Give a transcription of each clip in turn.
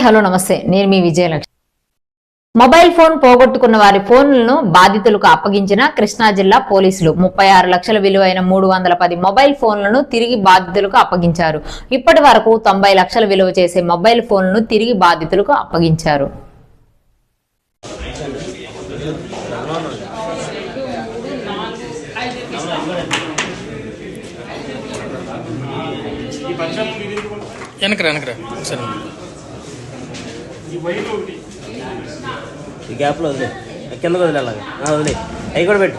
Hello నమస్తే, నేను మీ Vijayalakshmi. Mobile phone పోగొట్టుకున్న వారి ఫోన్లను బాధితులకు అప్పగించిన కృష్ణా జిల్లా పోలీసులు 36 లక్షల విలువైన 310 మొబైల్ ఫోన్లను తిరిగి బాధితులకు అప్పగించారు. ఇప్పటి వరకు 90 లక్షల విలువ చేసే మొబైల్ ఫోన్లను తిరిగి బాధితులకు అప్పగించారు. ఈ గ్యాప్లో వదిలే, కిందకు వదిలే, అలాగా వదిలే, అవి కూడా పెట్టు.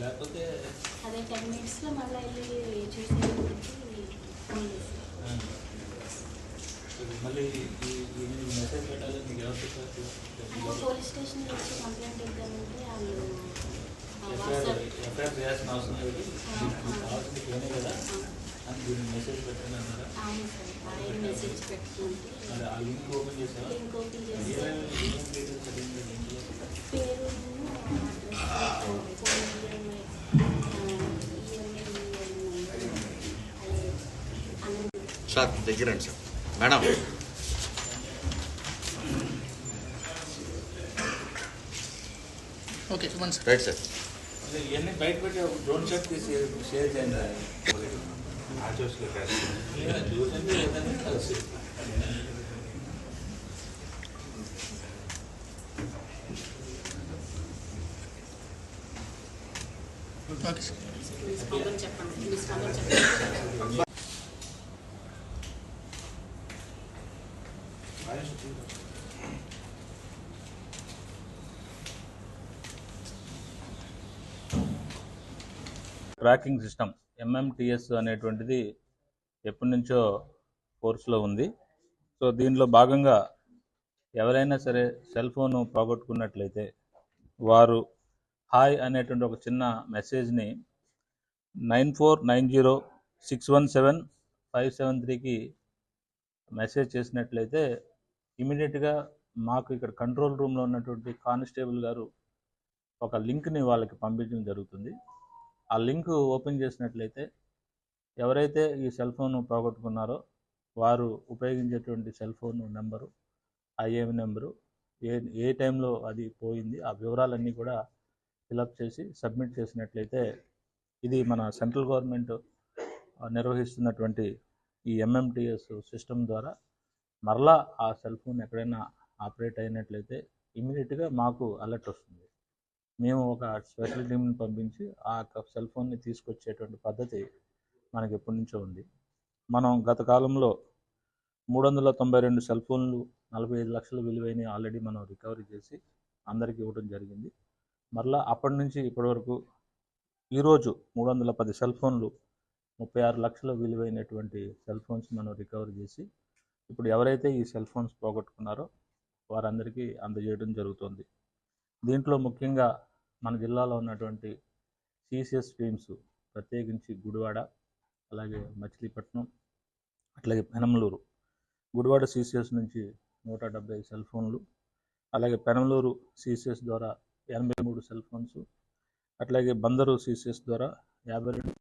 లేకపోతే అదే 10 మినిట్స్లో మళ్ళీ వెళ్ళి చూసేటప్పటికి మళ్ళీ మెసేజ్ పెట్టాలి. మీకు ఎవరు చెప్పారు? పోలీస్ స్టేషన్కి వచ్చి కంప్లైంట్ ఇద్దామంటే వాళ్ళు ఎఫ్ఐఆర్ చేయాల్సిన అవసరం లేదు, కావాల్సింది ఫోనే కదా అని దీన్ని మెసేజ్ పెట్టండి అన్నారా? అవును సార్, ఆయన మెసేజ్ పెట్టుకుంటే ఆ లింక్ ఓపెన్ చేసారా? లింక్ ఓపెన్ చేసి పేరు సార్ దగ్గరండి సార్. మేడం ఓకే చెప్పండి సార్. Right sir. ఇవన్నీ బయట పెట్టి ఒక డ్రోన్ షాట్ తీసి షేర్ చేయండి. చూసండి లేదంటే కలిసి okay sir. Tracking system MMTS అనేటువంటిది ఎప్పటి నుంచో కోర్సులో ఉంది. సో దీనిలో భాగంగా ఎవరైనా సరే సెల్ ఫోను పోగొట్టుకున్నట్లయితే వారు హాయ్ అనేటువంటి ఒక చిన్న మెసేజ్ని 9490617573కి మెసేజ్ చేసినట్లయితే ఇమీడియట్గా మాకు ఇక్కడ కంట్రోల్ రూమ్లో ఉన్నటువంటి కానిస్టేబుల్ గారు ఒక లింక్ని వాళ్ళకి పంపించడం జరుగుతుంది. ఆ లింక్ ఓపెన్ చేసినట్లయితే ఎవరైతే ఈ సెల్ ఫోన్ పోగొట్టుకున్నారో వారు ఉపయోగించేటువంటి cell phone number, IME number, ఏ టైంలో అది పోయింది, ఆ వివరాలన్నీ కూడా ఫిలప్ చేసి సబ్మిట్ చేసినట్లయితే ఇది మన సెంట్రల్ గవర్నమెంట్ నిర్వహిస్తున్నటువంటి ఈ ఎంఎంటిఎస్ సిస్టమ్ ద్వారా మరలా ఆ సెల్ ఫోన్ ఎక్కడైనా ఆపరేట్ అయినట్లయితే ఇమీడియట్గా మాకు అలర్ట్ వస్తుంది. మేము ఒక స్పెషల్ టీంని పంపించి ఆ సెల్ ఫోన్ని తీసుకొచ్చేటువంటి పద్ధతి మనకి ఎప్పటి నుంచో ఉంది. మనం గత కాలంలో 392 సెల్ ఫోన్లు 45 లక్షల విలువైన ఆల్రెడీ మనం రికవరీ చేసి అందరికీ ఇవ్వడం జరిగింది. మరలా అప్పటి నుంచి ఇప్పటి వరకు ఈరోజు 310 సెల్ ఫోన్లు 36 లక్షల విలువైనటువంటి సెల్ ఫోన్స్ మనం రికవరీ చేసి ఇప్పుడు ఎవరైతే ఈ సెల్ ఫోన్స్ పోగొట్టుకున్నారో వారందరికీ అందజేయడం జరుగుతుంది. దీంట్లో ముఖ్యంగా మన జిల్లాలో ఉన్నటువంటి సిసిఎస్ టీమ్స్ ప్రత్యేకించి గుడివాడ, అలాగే మచిలీపట్నం, అట్లాగే పెనమలూరు, గుడివాడ సిసిఎస్ నుంచి 170 సెల్ ఫోన్లు, అలాగే పెనమలూరు సిసిఎస్ ద్వారా 83 సెల్ ఫోన్స్, అట్లాగే బందరు సిసిఎస్ ద్వారా 52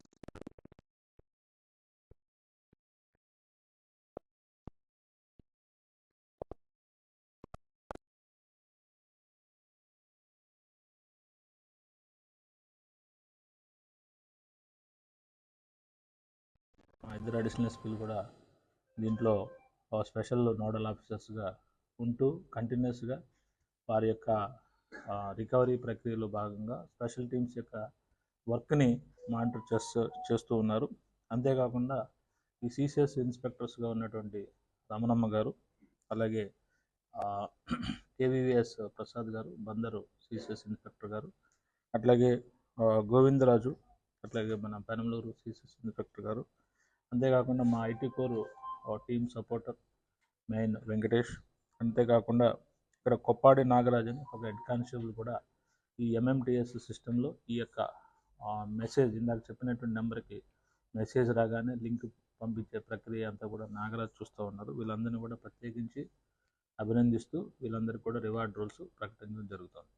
ఇద్దరు అడిషనల్ ఎస్పీలు కూడా దీంట్లో స్పెషల్ నోడల్ ఆఫీసర్స్గా ఉంటూ కంటిన్యూస్గా వారి యొక్క రికవరీ ప్రక్రియలో భాగంగా స్పెషల్ టీమ్స్ యొక్క వర్క్ని మానిటర్ చేస్తూ ఉన్నారు. అంతేకాకుండా ఈ సిసిఎస్ ఇన్స్పెక్టర్స్గా ఉన్నటువంటి రమణమ్మ గారు, అలాగే కేవీవీఎస్ ప్రసాద్ గారు, బందరు సిసిఎస్ ఇన్స్పెక్టర్ గారు, అట్లాగే గోవిందరాజు, అట్లాగే మన పెనమలూరు సిసిఎస్ ఇన్స్పెక్టర్ గారు, అంతేకాకుండా మా IT core team supporter main Venkatesh, అంతేకాకుండా ఇక్కడ కొప్పాడి నాగరాజ్ అని ఒక హెడ్ కానిస్టేబుల్ కూడా ఈ ఎంఎంటిఎస్ సిస్టంలో ఈ యొక్క మెసేజ్ ఇందాక చెప్పినటువంటి నెంబర్కి మెసేజ్ రాగానే లింక్ పంపించే ప్రక్రియ అంతా కూడా నాగరాజ్ చూస్తూ ఉన్నారు. వీళ్ళందరినీ కూడా ప్రత్యేకించి అభినందిస్తూ వీళ్ళందరికీ కూడా రివార్డ్ రూల్స్ ప్రకటించడం జరుగుతుంది.